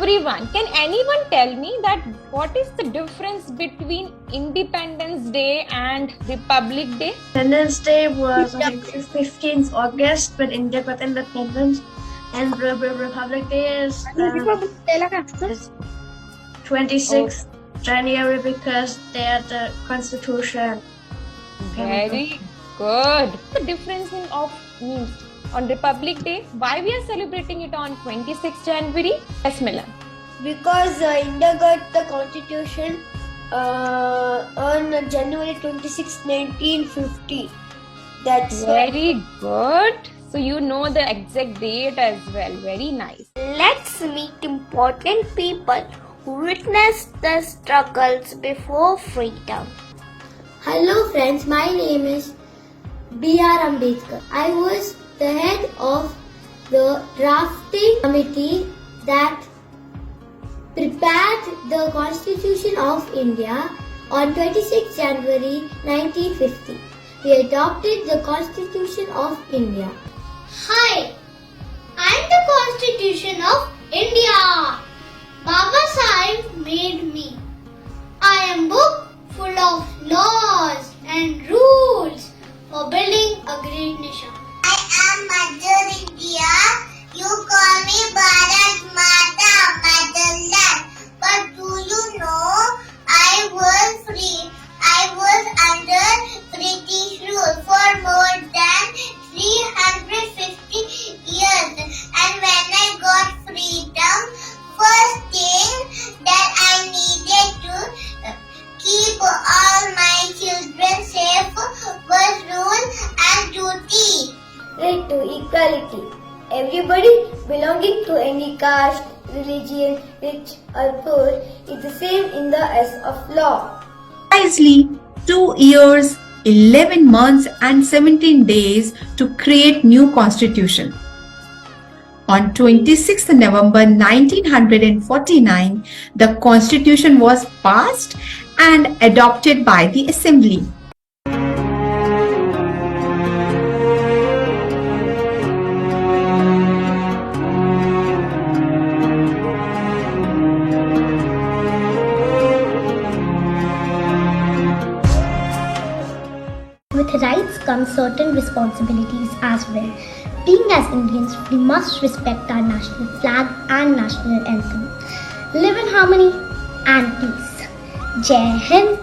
everyone, can anyone tell me that what is the difference between Independence Day and Republic Day? Independence Day was on 15th August when India got independence, and Republic Day is 26th January because they are the Constitution. Very good. The difference of means on Republic Day, why we are celebrating it on 26th January? Yes, Milan. Because India got the constitution on January 26, 1950. That's Very good. So you know the exact date as well. Very nice. Let's meet important people who witnessed the struggles before freedom. Hello friends, my name is B.R. Ambedkar. I was the head of the drafting committee that prepared the Constitution of India on 26 January 1950. We adopted the Constitution of India. Hi, I am the Constitution of India. Baba Sahib made me. I am book full of laws and rules for building a great nation. I am Mother India. You call me Bharat Mata, Motherland. But do you know I was free? I was under British rule for more than 350 years. And when I got freedom, first thing that I needed to keep all my children safe was rule and duty. Right to equality. Everybody belonging to any caste, religion, rich or poor is the same in the eyes of law. Precisely 2 years, 11 months and 17 days to create new constitution. On 26 November 1949, the constitution was passed and adopted by the assembly. With rights come certain responsibilities as well. Being as Indians, we must respect our national flag and national anthem. Live in harmony and peace. Jai Hind.